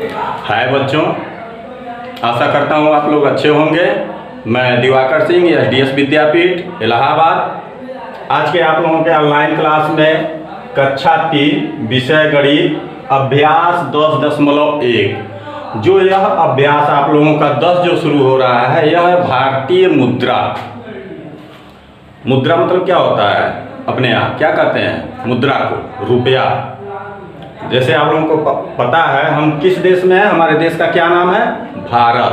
हाय बच्चों, आशा करता हूँ आप लोग अच्छे होंगे। मैं दिवाकर सिंह, एसडीएस विद्यापीठ इलाहाबाद। आज के आप लोगों के ऑनलाइन क्लास में कक्षा 3 विषय गणित अभ्यास 10.1 जो यह अभ्यास आप लोगों का 10 जो शुरू हो रहा है, यह है भारतीय मुद्रा। मुद्रा मतलब क्या होता है? अपने यहाँ क्या कहते हैं मुद्रा को? रुपया। जैसे आप लोगों को पता है हम किस देश में हैं, हमारे देश का क्या नाम है? भारत।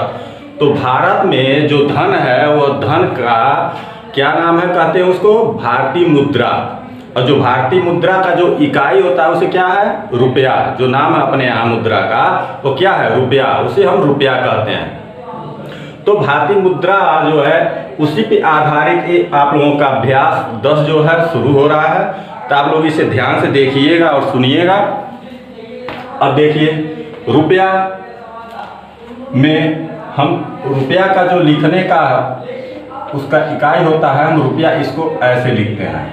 तो भारत में जो धन है वो धन का क्या नाम है? कहते हैं उसको भारतीय मुद्रा। और जो भारतीय मुद्रा का जो इकाई होता है उसे क्या है? रुपया। जो नाम है अपने यहाँ मुद्रा का वो क्या है? रुपया। उसे हम रुपया कहते हैं। तो भारतीय मुद्रा जो है उसी पे आधारित आप लोगों का अभ्यास 10 जो है शुरू हो रहा है। तो आप लोग इसे ध्यान से देखिएगा और सुनिएगा। अब देखिए, रुपया में हम रुपया का जो लिखने का उसका इकाई होता है, हम रुपया इसको ऐसे लिखते हैं,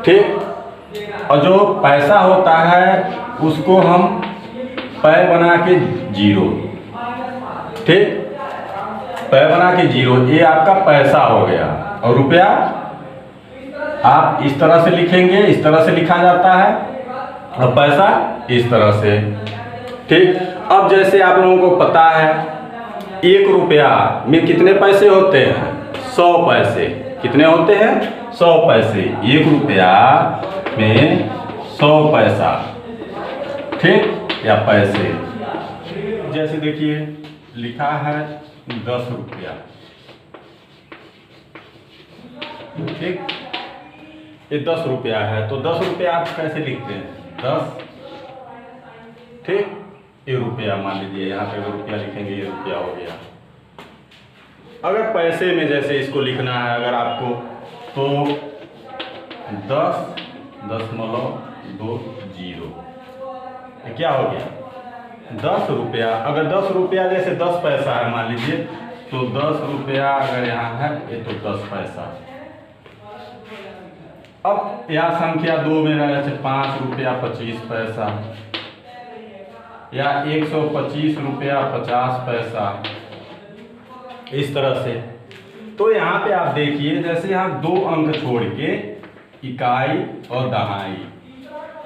ठीक। और जो पैसा होता है उसको हम पै बना के 0, ठीक, पै बना के 0, ये आपका पैसा हो गया। और रुपया आप इस तरह से लिखेंगे, इस तरह से लिखा जाता है, और पैसा इस तरह से, ठीक। अब जैसे आप लोगों को पता है 1 रुपया में कितने पैसे होते हैं? 100 पैसे। कितने होते हैं? 100 पैसे। 1 रुपया में 100 पैसा, ठीक, या पैसे। जैसे देखिए लिखा है 10 रुपया, ठीक, ये 10 रुपया है। तो 10 रुपया आप कैसे लिखते हैं? 10, ठीक, ये रुपया मान लीजिए, यहाँ पे रुपया लिखेंगे, ये रुपया हो गया। अगर पैसे में जैसे इसको लिखना है अगर आपको, तो 10.20 क्या हो गया? 10 रुपया। अगर 10 रुपया जैसे 10 पैसा है मान लीजिए, तो 10 रुपया अगर यहाँ है ये तो 10 पैसा। अब यहाँ संख्या 2 में रहे थे 5 रुपया 25 पैसा, या 125 रुपया 50 पैसा, इस तरह से। तो यहाँ पे आप देखिए, जैसे यहाँ 2 अंक छोड़ के इकाई और दहाई,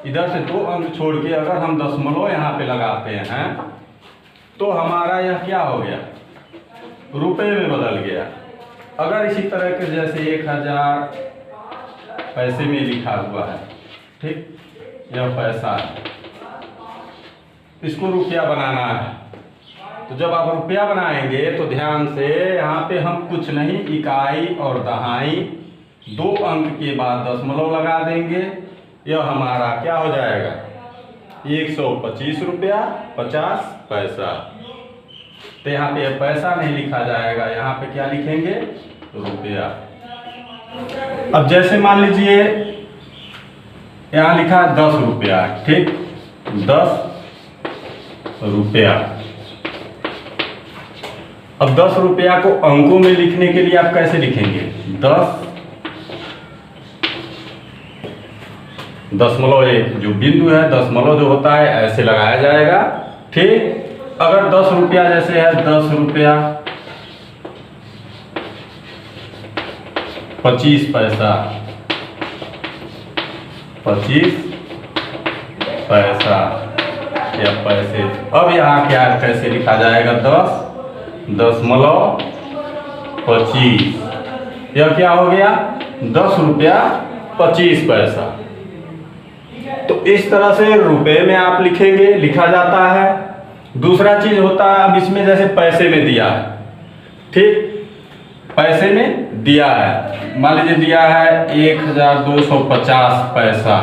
इधर से 2 अंक छोड़ के अगर हम दशमलव यहाँ पे लगाते हैं तो हमारा यह क्या हो गया? रुपए में बदल गया। अगर इसी तरह के जैसे 1000 पैसे में लिखा हुआ है, ठीक, यह पैसा है, इसको रुपया बनाना है। तो जब आप रुपया बनाएंगे तो ध्यान से यहाँ पे हम कुछ नहीं, इकाई और दहाई 2 अंक के बाद दशमलव लगा देंगे। यह हमारा क्या हो जाएगा? 125 रुपया 50 पैसा। तो यहाँ पे पैसा नहीं लिखा जाएगा, यहाँ पे क्या लिखेंगे? रुपया। अब जैसे मान लीजिए यहाँ लिखा 10 रुपया, ठीक, 10 रुपया। अब 10 रुपया को अंकों में लिखने के लिए आप कैसे लिखेंगे? 10 दशमलव, जो बिंदु है दशमलव जो होता है ऐसे लगाया जाएगा, ठीक। अगर 10 रुपया जैसे है 10 रुपया 25 पैसा, 25 पैसा या पैसे। अब यहाँ क्या कैसे लिखा जाएगा? 10.25, यह क्या हो गया? 10 रुपया 25 पैसा। तो इस तरह से रुपए में आप लिखेंगे, लिखा जाता है। दूसरा चीज होता है, अब इसमें जैसे पैसे में दिया है, ठीक, पैसे में दिया है, मान लीजिए दिया है 1250 पैसा,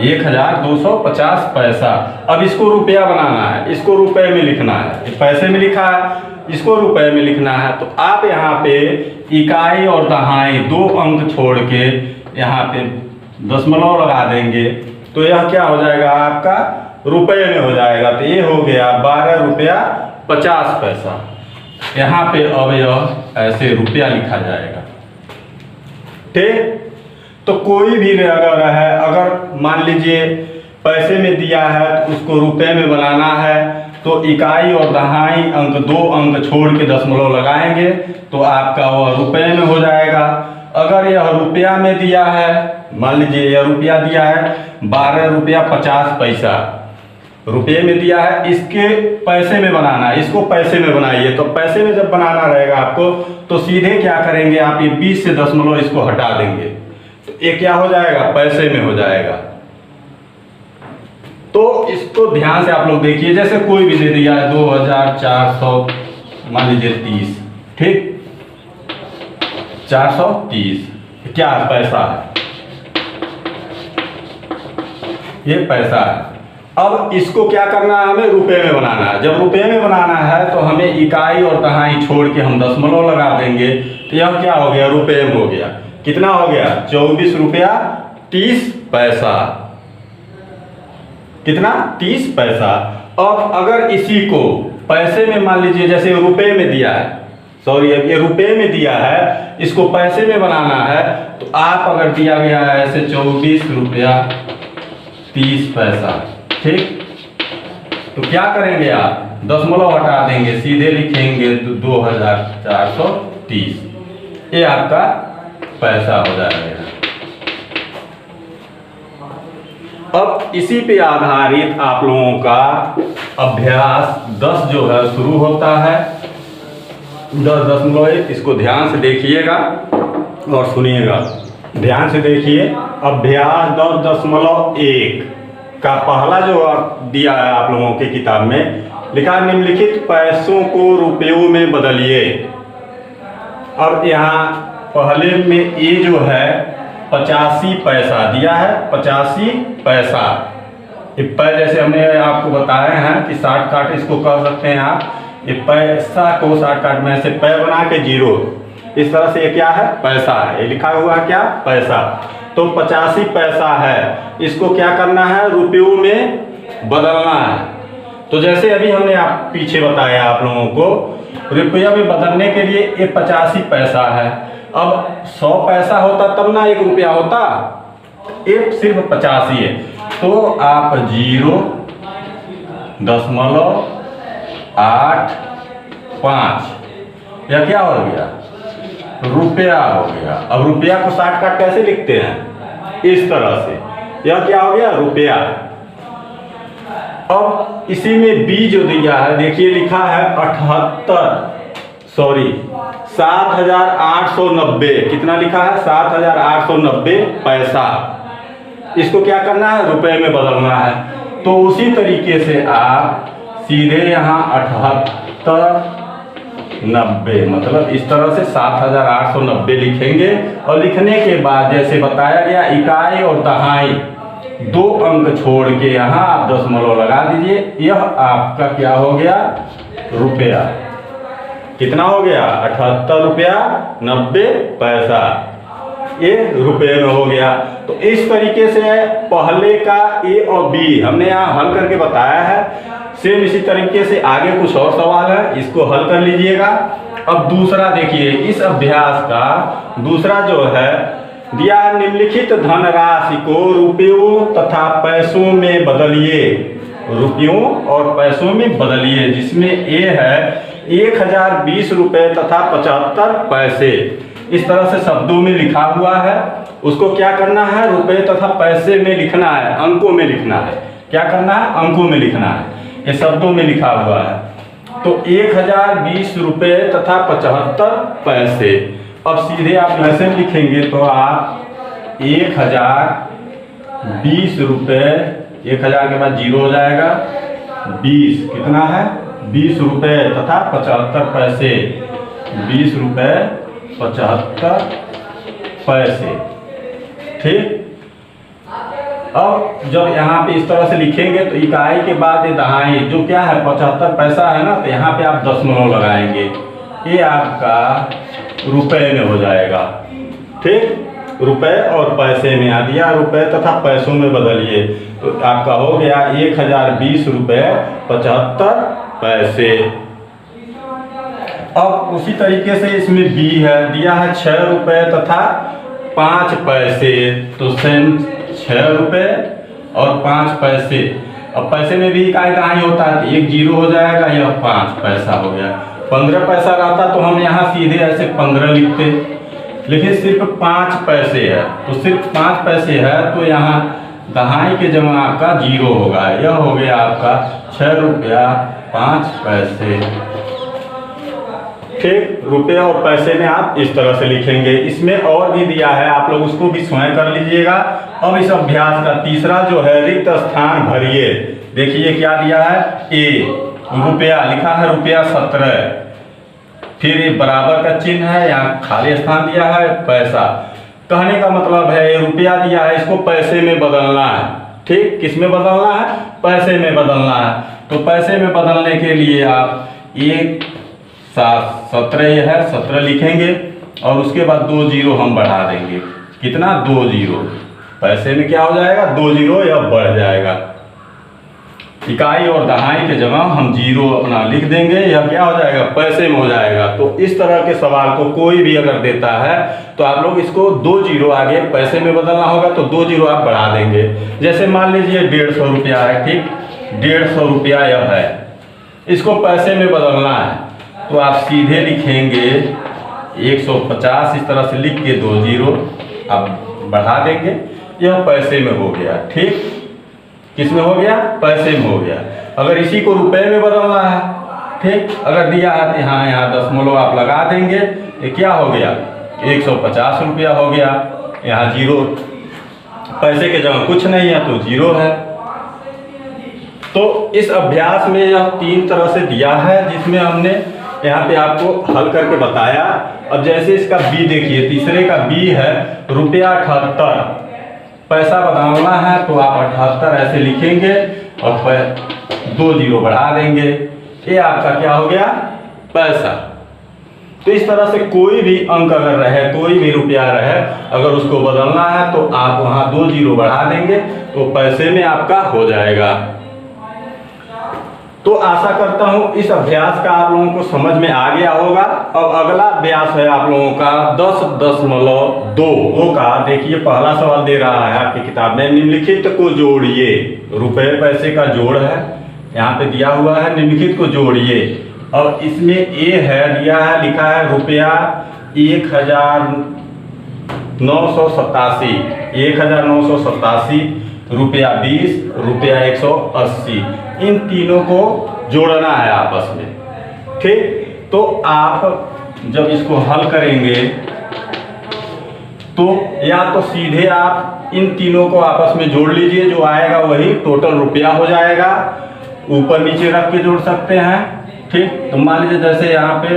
1250 पैसा। अब इसको रुपया बनाना है, इसको रुपए में लिखना है। पैसे में लिखा है, इसको रुपए में लिखना है। तो आप यहाँ पे इकाई और दहाई 2 अंक छोड़ के यहाँ पे दशमलव लगा देंगे, तो यह क्या हो जाएगा? आपका रुपए में हो जाएगा। तो ये हो गया 12 रुपया 50 पैसा। यहाँ पे अब यह ऐसे रुपया लिखा जाएगा, ठीक। तो कोई भी अगर है, अगर मान लीजिए पैसे में दिया है तो उसको रुपए में बनाना है, तो इकाई और दहाई अंक 2 अंक छोड़ के दशमलव लगाएंगे तो आपका वह रुपए में हो जाएगा। अगर यह रुपया में दिया है, मान लीजिए यह रुपया दिया है 12 रुपया 50 पैसा रुपये में दिया है, इसके पैसे में बनाना है, इसको पैसे में बनाइए। तो पैसे में जब बनाना रहेगा आपको तो सीधे क्या करेंगे आप, ये 20 से दशमलव इसको हटा देंगे तो ये क्या हो जाएगा, पैसे में हो जाएगा। तो इसको ध्यान से आप लोग देखिए, जैसे कोई भी दे दिया है 2400 मान लीजिए 30, ठीक 430 क्या पैसा है, ये पैसा है। अब इसको क्या करना है, हमें रुपए में बनाना है। जब रुपए में बनाना है तो हमें इकाई और दहाई छोड़ के हम दशमलव लगा देंगे तो यह क्या हो गया, रुपए में हो गया। कितना हो गया, 24 रुपया 30 पैसा। कितना, 30 पैसा। अब अगर इसी को पैसे में मान लीजिए, जैसे रुपए में दिया है, सॉरी ये रुपए में दिया है, इसको पैसे में बनाना है तो आप अगर दिया गया है ऐसे 24 रुपया 30 पैसा, ठीक, तो क्या करेंगे आप, दशमलव हटा देंगे, सीधे लिखेंगे 2430, ये आपका पैसा हो जाएगा। अब इसी पे आधारित आप लोगों का अभ्यास 10 जो है शुरू होता है। 10.1 इसको ध्यान से देखिएगा और सुनिएगा, ध्यान से देखिए। अभ्यास 10.1 का पहला जो दिया है आप लोगों के किताब में, लिखा निम्नलिखित पैसों को रुपयों में बदलिए। और यहाँ पहले में ये जो है 85 पैसा दिया है, 85 पैसा। जैसे हमने आपको बताया है कि शॉर्ट कट इसको कर सकते हैं आप, ये पैसा को शॉर्ट कट में से पै बना के 0, इस तरह से ये क्या है, पैसा है। ये लिखा हुआ है क्या, पैसा। तो 85 पैसा है, इसको क्या करना है, रुपयों में बदलना है। तो जैसे अभी हमने आप पीछे बताया आप लोगों को, रुपया में बदलने के लिए ये 85 पैसा है। अब 100 पैसा होता तब ना 1 रुपया होता, एक सिर्फ 85 है। तो आप 0.85 यह क्या हो गया, रुपया हो गया। अब रुपया को शॉर्टकट कैसे लिखते हैं, इस तरह से, यह क्या हो गया, रुपया। अब इसी में बी जो दिया है, देखिए लिखा है 7,890, कितना लिखा है, 7,890 पैसा। इसको क्या करना है, रुपए में बदलना है। तो उसी तरीके से आप सीधे यहाँ 7890 मतलब इस तरह से 7,890 लिखेंगे। और लिखने के बाद जैसे बताया गया, इकाई और दहाई 2 अंक छोड़ के यहाँ आप दशमलव लगा दीजिए। यह आपका क्या हो गया, रुपया। कितना हो गया, 78 रुपया 90 पैसा, ये रुपये में हो गया। तो इस तरीके से पहले का ए और बी हमने यहाँ हल करके बताया है। सेम इसी तरीके से आगे कुछ और सवाल है, इसको हल कर लीजिएगा। अब दूसरा देखिए, इस अभ्यास का दूसरा जो है दिया, निम्नलिखित धनराशि को रुपयों तथा पैसों में बदलिए। रुपयों और पैसों में बदलिए, जिसमें ए है 1020 रुपये तथा 75 पैसे। इस तरह से शब्दों में लिखा हुआ है, उसको क्या करना है, रुपए तथा पैसे में लिखना है, अंकों में लिखना है। क्या करना है, अंकों में लिखना है, ये शब्दों में लिखा हुआ है। तो 1020 रुपये तथा 75 पैसे। अब सीधे आप पैसे में लिखेंगे तो आप 1020 रुपये, 1000 के बाद 0 हो जाएगा, 20 कितना है, 20 रुपये तथा 75 पैसे, 20 रुपये 75 पैसे, ठीक। अब जब यहाँ पे इस तरह से लिखेंगे तो इकाई के बाद ये दहाई जो क्या है 75 पैसा है ना, तो यहाँ पे आप दशमलव लगाएंगे, ये आपका रुपए में हो जाएगा, ठीक। रुपए और पैसे में आ दिया, रुपए तथा पैसों में बदलिए, तो आपका हो गया 1020 रुपये 75 पैसे। अब उसी तरीके से इसमें बी है, दिया है 6 रुपये तथा 5 पैसे, तो सेम 6 रुपये और 5 पैसे। अब पैसे में भी इकाई कहाँ ही होता है, एक जीरो हो जाएगा, यह 5 पैसा हो गया। 15 पैसा रहता तो हम यहाँ सीधे ऐसे 15 लिखते, लेकिन सिर्फ 5 पैसे है, तो सिर्फ 5 पैसे है तो यहाँ दहाई के जगह आपका जीरो होगा। यह हो गया आपका 6 रुपया 5 पैसे। ठीक, रुपये और पैसे में आप इस तरह से लिखेंगे। इसमें और भी दिया है, आप लोग उसको भी स्वयं कर लीजिएगा। अब इस अभ्यास का तीसरा जो है, रिक्त स्थान भरिए। देखिए क्या दिया है, ए रुपया लिखा है, रुपया 17, फिर ये बराबर का चिन्ह है, यहाँ खाली स्थान दिया है पैसा। कहने का मतलब है ये रुपया दिया है, इसको पैसे में बदलना है। ठीक, किस में बदलना है, पैसे में बदलना है। तो पैसे में बदलने के लिए आप 1 7 17 ये है, 17 लिखेंगे और उसके बाद 2 जीरो हम बढ़ा देंगे। कितना, 2 जीरो। पैसे में क्या हो जाएगा, 2 जीरो, यह बढ़ जाएगा। इकाई और दहाई के जगह हम जीरो अपना लिख देंगे, यह क्या हो जाएगा, पैसे में हो जाएगा। तो इस तरह के सवाल को कोई भी अगर देता है तो आप लोग इसको 2 जीरो आगे पैसे में बदलना होगा तो 2 जीरो आप बढ़ा देंगे। जैसे मान लीजिए 150 रुपया है, ठीक, 150 रुपया यह है, इसको पैसे में बदलना है तो आप सीधे लिखेंगे 150, इस तरह से लिख के 2 जीरो आप बढ़ा देंगे, यह पैसे में हो गया। ठीक, किस में हो गया, पैसे में हो गया। अगर इसी को रुपए में बदलना है, ठीक, अगर दिया है तो यहाँ दशमलव आप लगा देंगे, ये क्या हो गया, 150 रुपया हो गया। यहाँ जीरो, पैसे के जगह कुछ नहीं है तो जीरो है। तो इस अभ्यास में यह 3 तरह से दिया है, जिसमें हमने यहाँ पे आपको हल करके बताया। अब जैसे इसका बी देखिए, तीसरे का बी है रुपया 78, पैसा बदलना है तो आप 78 ऐसे लिखेंगे और 2 जीरो बढ़ा देंगे, ये आपका क्या हो गया, पैसा। तो इस तरह से कोई भी अंक अगर रहे, कोई भी रुपया रहे, अगर उसको बदलना है तो आप वहाँ 2 जीरो बढ़ा देंगे तो पैसे में आपका हो जाएगा। तो आशा करता हूँ इस अभ्यास का आप लोगों को समझ में आ गया होगा। अब अगला अभ्यास है आप लोगों का 10.2 का। देखिए पहला सवाल दे रहा है आपकी किताब में, निम्नलिखित को जोड़िए। रुपए पैसे का जोड़ है, यहाँ पे दिया हुआ है, निम्नलिखित को जोड़िए। और इसमें ए है, दिया है, लिखा है रुपया 1987, 1987, रुपया 20, रुपया 180, इन तीनों को जोड़ना है आपस में। ठीक, तो आप जब इसको हल करेंगे तो या तो सीधे आप इन तीनों को आपस में जोड़ लीजिए, जो आएगा वही टोटल रुपया हो जाएगा। ऊपर नीचे रख के जोड़ सकते हैं। ठीक, तो मान लीजिए जैसे यहाँ पे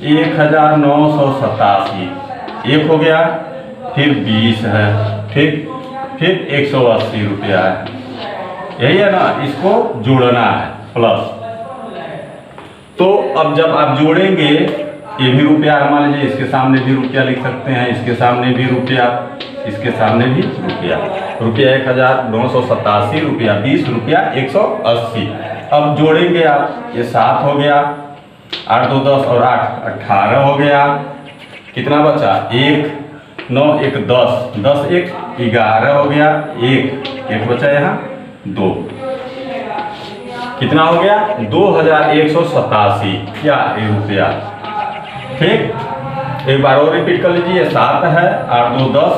1987 एक हो गया, फिर 20 है, ठीक, फिर 180 रुपया है, यही है ना, इसको जोड़ना है प्लस। तो अब जब आप जोड़ेंगे, ये भी रुपया, मान लीजिए इसके सामने भी रुपया लिख सकते हैं, इसके सामने भी रुपया, इसके सामने भी रुपया, रुपया 1987, रुपया 20, रुपया 180। अब जोड़ेंगे आप, ये 7 हो गया, 8 2 10 और 8 18 हो गया। कितना बचा, 1 9 1 10, 10 1 11 हो गया, 1 बचा यहाँ 2, कितना हो गया, 2187 क्या रुपया। ठीक, एक बार और रिपीट कर लीजिए, 7 है, 8 2 10,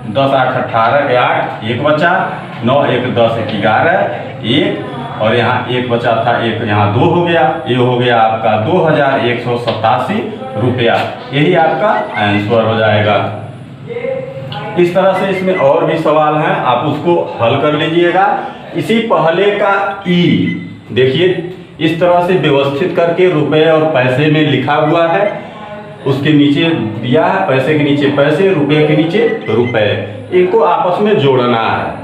10 8 18 के 8, 1 बचा, 9 1 10 11, 1 और यहाँ 1 बचा था, 1 यहाँ 2 हो गया, ये हो गया आपका 2187 रुपया। यही आपका आंसर हो जाएगा। इस तरह से इसमें और भी सवाल हैं, आप उसको हल कर लीजिएगा। इसी पहले का ई देखिए, इस तरह से व्यवस्थित करके रुपए और पैसे में लिखा हुआ है, उसके नीचे दिया है, पैसे के नीचे पैसे, रुपए के नीचे रुपए, इनको आपस में जोड़ना है।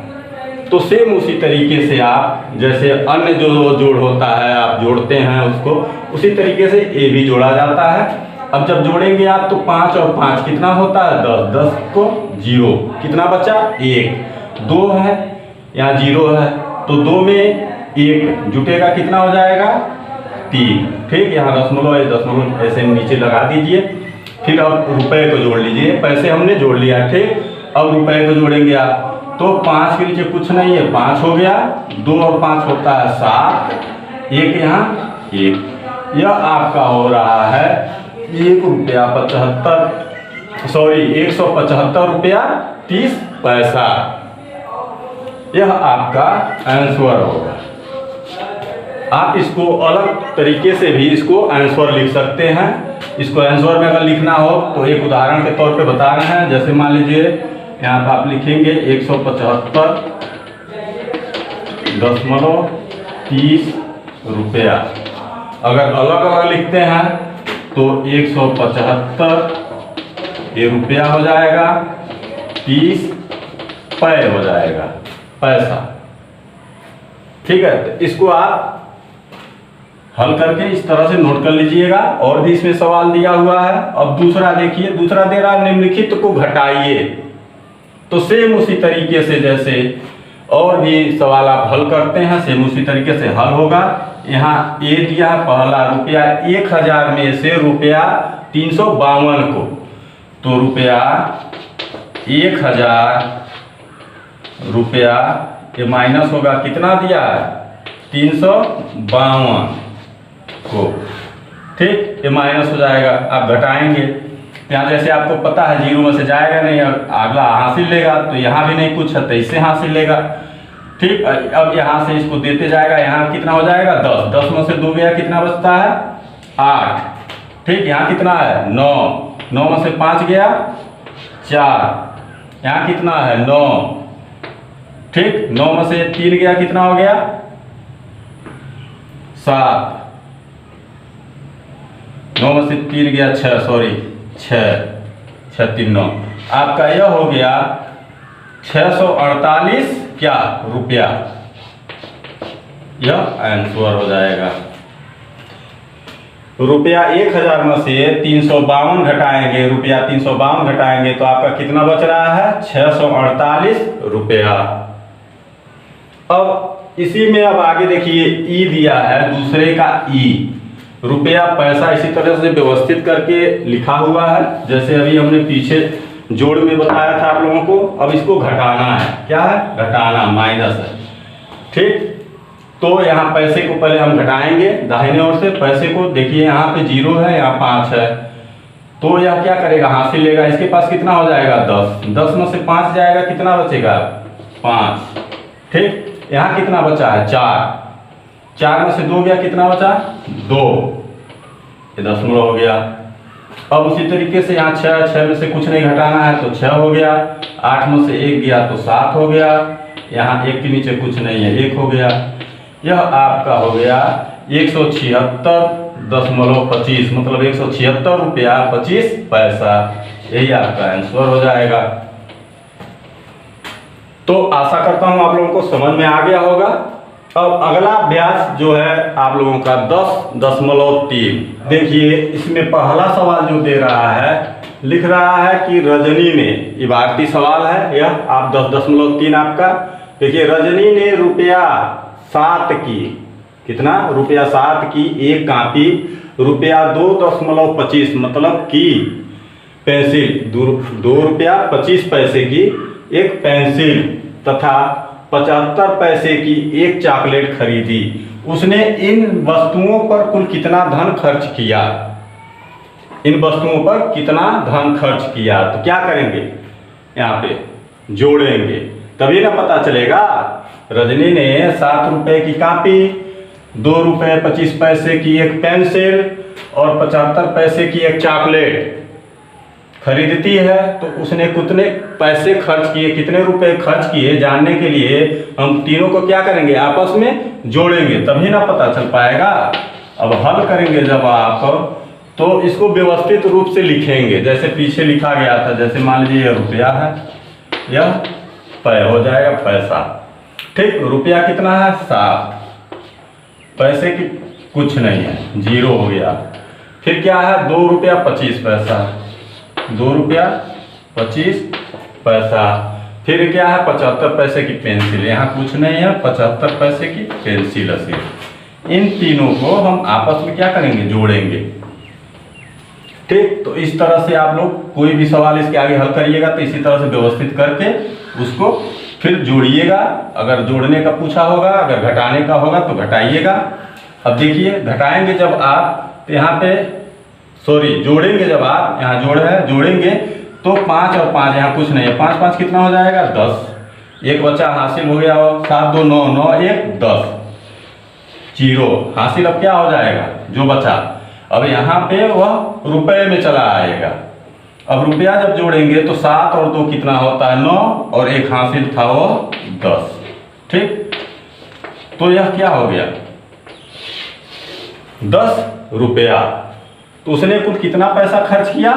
तो सेम उसी तरीके से आप, जैसे अन्य जो जोड़ होता है आप जोड़ते हैं उसको, उसी तरीके से ये भी जोड़ा जाता है। अब जब जोड़ेंगे आप तो 5 और 5 कितना होता है, 10, 10 को 0, कितना बचा, 1, 2 है, यहाँ 0 है, तो 2 में 1 जुटेगा, कितना हो जाएगा, 3। ठीक, यहाँ दशमलव ऐसे नीचे लगा दीजिए। फिर अब रुपए को जोड़ लीजिए, पैसे हमने जोड़ लिया। ठीक, अब रुपए को जोड़ेंगे आप, तो 5 के नीचे कुछ नहीं है, 5 हो गया, 2 और 5 होता है 7, एक यहाँ 1। यह आपका हो रहा है 175 रुपया 30 पैसा। यह आपका आंसर होगा। आप इसको अलग तरीके से भी इसको आंसर लिख सकते हैं। इसको आंसर में अगर लिखना हो तो एक उदाहरण के तौर पे बता रहे हैं। जैसे मान लीजिए यहाँ पर आप लिखेंगे 175.30 रुपया। अगर अलग अलग लिखते हैं तो 175 ये रुपया हो जाएगा, 30 पै हो जाएगा, पैसा। ठीक है, तो इसको आप हल करके इस तरह से नोट कर लीजिएगा। और भी इसमें सवाल दिया हुआ है। अब दूसरा देखिए, दूसरा दे रहा है निम्नलिखित को घटाइए। तो सेम उसी तरीके से जैसे और भी सवाल आप हल करते हैं, सेम उसी तरीके से हल होगा। यहाँ ए दिया पहला रुपया 1000 में से रुपया 352 को, तो रुपया 1000 रुपया ये माइनस होगा, कितना दिया है 352 को। ठीक, ये माइनस हो जाएगा, आप घटाएंगे। यहाँ जैसे आपको पता है 0 में से जाएगा नहीं, अगला हासिल लेगा, तो यहाँ भी नहीं कुछ है तो इससे हासिल लेगा। ठीक, अब यहाँ से इसको देते जाएगा, यहाँ कितना हो जाएगा 10, 10 में से 2 गया, कितना बचता है 8। ठीक, यहाँ कितना है 9, 9 में से 5 गया 4, यहाँ कितना है 9। ठीक, 9 में से 3 गया, कितना हो गया 7, 9 में से 3 गया 6, सॉरी 6, 6 3 9, आपका यह हो गया 648 क्या रुपया। यह आंसर हो जाएगा। रुपया 1000 में से 352 घटाएंगे, रुपया 352 घटाएंगे तो आपका कितना बच रहा है 648 रुपया। अब इसी में अब आगे देखिए ई दिया है, दूसरे का ई रुपया पैसा इसी तरह से व्यवस्थित करके लिखा हुआ है, जैसे अभी हमने पीछे जोड़ में बताया था आप लोगों को। अब इसको घटाना है, क्या है घटाना, माइनस है। ठीक, तो यहाँ पैसे को पहले हम घटाएंगे दाहिने ओर से। पैसे को देखिए यहाँ पे 0 है, यहाँ 5 है, तो यह क्या करेगा हासिल लेगा। इसके पास कितना हो जाएगा 10, 10 में से 5 जाएगा, कितना बचेगा 5। ठीक, यहाँ कितना बचा है 4, 4 में से 2 गया, कितना बचा 2, ये दशमलव हो गया। अब उसी तरीके से यहाँ 6, 6 में से कुछ नहीं घटाना है तो 6 हो गया, 8 में से 1 गया तो 7 हो गया, यहाँ 1 के नीचे कुछ नहीं है 1 हो गया। यह आपका हो गया 176.25, मतलब 176 रुपया 25 पैसा। यही आपका आंसर हो जाएगा। तो आशा करता हूँ आप लोगों को समझ में आ गया होगा। अब अगला अभ्यास जो है आप लोगों का 10.3। देखिए इसमें पहला सवाल जो दे रहा है, लिख रहा है कि रजनी ने, ये भारतीय सवाल है यह, आप 10.3 आपका देखिए। रजनी ने रुपया 7 की, कितना रुपया 7 की एक कापी, रुपया 2.25 मतलब की पेंसिल, 2 रुपया 25 पैसे की एक पेंसिल तथा 75 पैसे की एक चॉकलेट खरीदी। उसने इन वस्तुओं पर कुल कितना धन खर्च किया, इन वस्तुओं पर कितना धन खर्च किया। तो क्या करेंगे, यहाँ पे जोड़ेंगे तभी ना पता चलेगा। रजनी ने 7 रुपए की कॉपी, 2 रुपए 25 पैसे की एक पेंसिल और 75 पैसे की एक चॉकलेट खरीदती है, तो उसने कितने पैसे खर्च किए, कितने रुपए खर्च किए, जानने के लिए हम तीनों को क्या करेंगे आपस में जोड़ेंगे, तभी ना पता चल पाएगा। अब हल करेंगे जब आप, तो इसको व्यवस्थित रूप से लिखेंगे जैसे पीछे लिखा गया था। जैसे मान लीजिए यह रुपया है, यह पै हो जाएगा पैसा। ठीक, रुपया कितना है 7, पैसे की कुछ नहीं है 0 हो गया। फिर क्या है 2 रुपया 25 पैसा, 2 रुपया 25 पैसा। फिर क्या है 75 पैसे की पेंसिल, यहाँ कुछ नहीं है 75 पैसे की पेंसिल सिर्फ। इन तीनों को हम आपस में क्या करेंगे जोड़ेंगे। ठीक, तो इस तरह से आप लोग कोई भी सवाल इसके आगे हल करिएगा तो इसी तरह से व्यवस्थित करके उसको फिर जोड़िएगा, अगर जोड़ने का पूछा होगा, अगर घटाने का होगा तो घटाइएगा। अब देखिए घटाएंगे जब आप तो यहाँ पे जोड़ेंगे जब आप, यहाँ जोड़ेंगे तो 5 और 5 यहाँ कुछ नहीं है, 5 5 कितना हो जाएगा 10। एक बच्चा हासिल हो गया हो, 7 2 9 9 1 10, जीरो हासिल। अब क्या हो जाएगा जो बचा, अब यहाँ पे वह रुपए में चला आएगा। अब रुपया जब जोड़ेंगे तो 7 और 2 कितना होता है 9, और एक हासिल था वो 10। ठीक, तो यह क्या हो गया 10 रुपया। तो उसने कुल कितना पैसा खर्च किया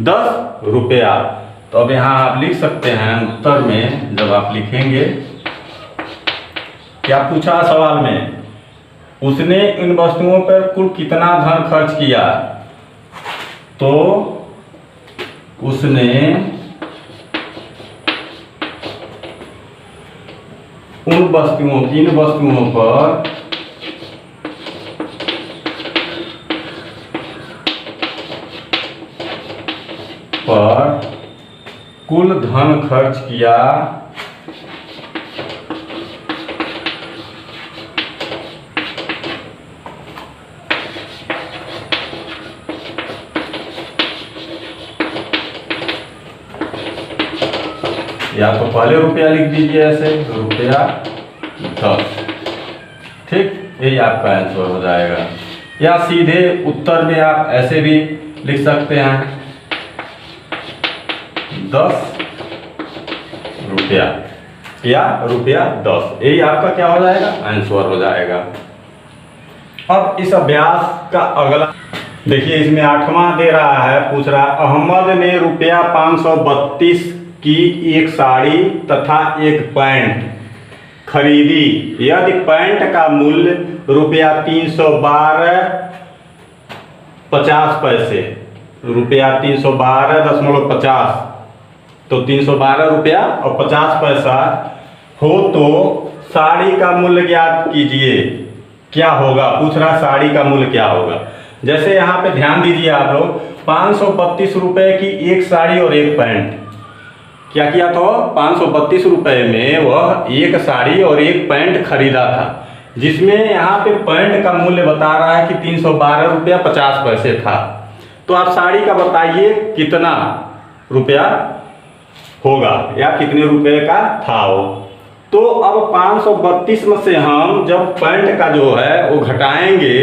10 रुपया। तो अब यहाँ आप लिख सकते हैं उत्तर में, जब आप लिखेंगे क्या पूछा सवाल में, उसने इन वस्तुओं पर कुल कितना धन खर्च किया। तो उसने इन वस्तुओं पर कुल धन खर्च किया या तो पहले रुपया लिख दीजिए ऐसे, रुपया 10। ठीक, यही आपका आंसर हो जाएगा। या सीधे उत्तर में आप ऐसे भी लिख सकते हैं 10 रुपया या रुपया 10, यही आपका क्या हो जाएगा आंसर हो जाएगा। अब इस अभ्यास का अगला देखिए, इसमें 8वां दे रहा है, पूछ रहा है अहमद ने रुपया 532 की एक साड़ी तथा एक पैंट खरीदी, यदि पैंट का मूल्य रुपया 312.50, रुपया 312.50, तो 312 रुपया और 50 पैसा हो तो साड़ी का मूल्य ज्ञात कीजिए, क्या होगा। पूछ रहा साड़ी का मूल्य क्या होगा। जैसे यहाँ पे ध्यान दीजिए आप लोग, 532 रुपए की एक साड़ी और एक पैंट, क्या किया था 532 रुपए में वह एक साड़ी और एक पैंट खरीदा था, जिसमें यहाँ पे पैंट का मूल्य बता रहा है कि 312 रुपया 50 पैसे था। तो आप साड़ी का बताइए कितना रुपया होगा या कितने रुपए का था वो। तो अब 532 में से हम जब पैंट का जो है वो घटाएंगे,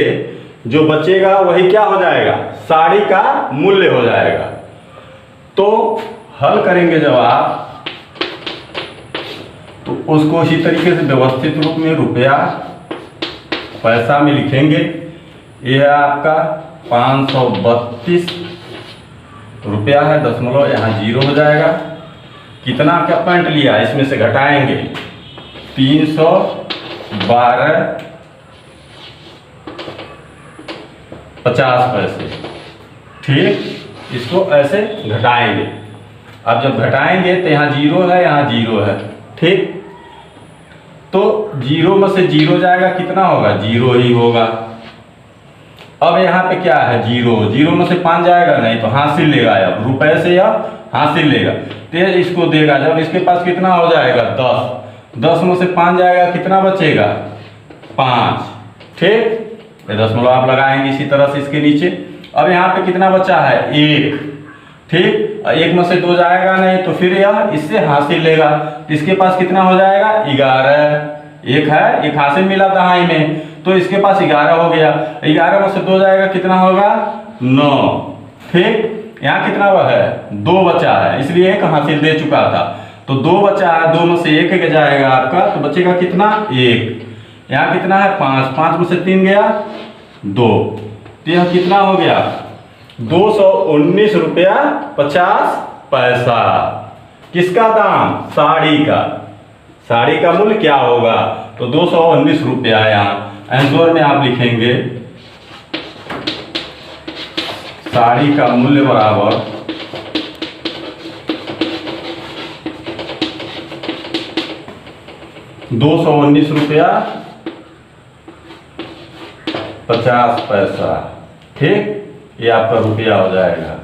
जो बचेगा वही क्या हो जाएगा साड़ी का मूल्य हो जाएगा। तो हल करेंगे जब आप, तो उसको इसी तरीके से व्यवस्थित रूप में रुपया पैसा में लिखेंगे। यह आपका 532 रुपया है, दशमलव यहाँ 0 हो जाएगा। कितना क्या पैंट लिया इसमें से घटाएंगे 312.50 पैसे। ठीक, इसको ऐसे घटाएंगे। अब जब घटाएंगे तो यहाँ 0 है, यहाँ 0 है। ठीक, तो 0 में से 0 जाएगा, कितना होगा 0 ही होगा। अब यहाँ पे क्या है 0 में से 5 जाएगा नहीं, तो हासिल लेगा, अब रुपए से या हासिल लेगा तो इसको देगा। जब इसके पास कितना हो जाएगा 10 में से 5 जाएगा, कितना बचेगा 5। ठीक, ये दशमलव आप लगाएंगे इसी तरह से इसके नीचे। अब यहाँ पे कितना बचा है 1। ठीक, 1 में से 2 जाएगा नहीं, तो फिर यह इससे हासिल लेगा, तो इसके पास कितना हो जाएगा 11। एक है, एक हासिल मिला था हाई में, तो इसके पास 11 हो गया। 11 में से 2 जाएगा, कितना होगा 9। ठीक, यहाँ कितना है 2 बचा है, इसलिए एक हासिल दे चुका था, तो 2 बचा है, 2 में से 1 जाएगा आपका, तो बचेगा कितना 1। यहाँ कितना है 5 में से 3 गया 2, तो यह कितना हो गया 219 रुपया 50 पैसा। किसका दाम साड़ी का। साड़ी का मूल्य क्या होगा, तो 219 रुपया। यहाँ आंसर में आप लिखेंगे साड़ी का मूल्य बराबर 219 रुपया 50 पैसा। ठीक, ये आपका रुपया हो जाएगा।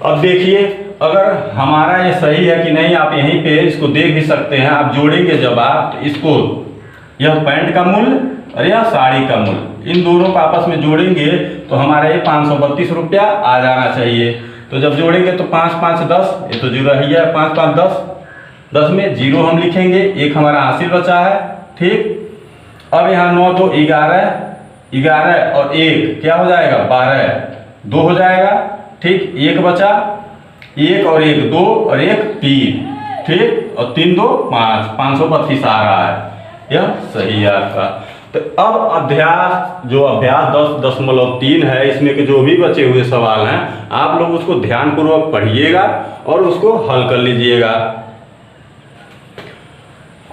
अब देखिए अगर हमारा ये सही है कि नहीं, आप यहीं पे इसको देख भी सकते हैं। आप जोड़ेंगे जब आप इसको, यह पैंट का मूल्य और यह साड़ी का मूल्य, इन दोनों को आपस में जोड़ेंगे तो हमारा ये 532 रुपया आ जाना चाहिए। तो जब जोड़ेंगे तो 5 5 10, ये तो जीरो ही है, 5 5 10, 10 में जीरो हम लिखेंगे, एक हमारा हासिल बचा है। ठीक, अब यहाँ 9 2 11, 11 और 1 क्या हो जाएगा 12, 2 हो जाएगा। ठीक, 1 बचा, 1 और 1 2 और 1 3, ठीक, और 3 2 5, 532 आ रहा है, यह सही है आपका। तो अब अभ्यास 10.3 है, इसमें के जो भी बचे हुए सवाल हैं आप लोग उसको ध्यानपूर्वक पढ़िएगा और उसको हल कर लीजिएगा।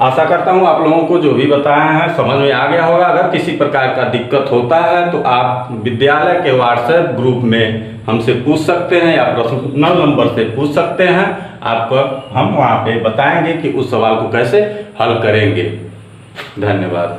आशा करता हूँ आप लोगों को जो भी बताया है समझ में आ गया होगा। अगर किसी प्रकार का दिक्कत होता है तो आप विद्यालय के व्हाट्सएप ग्रुप में हमसे पूछ सकते हैं या पर्सनल नंबर से पूछ सकते हैं। आपको हम वहाँ पे बताएंगे कि उस सवाल को कैसे हल करेंगे। धन्यवाद।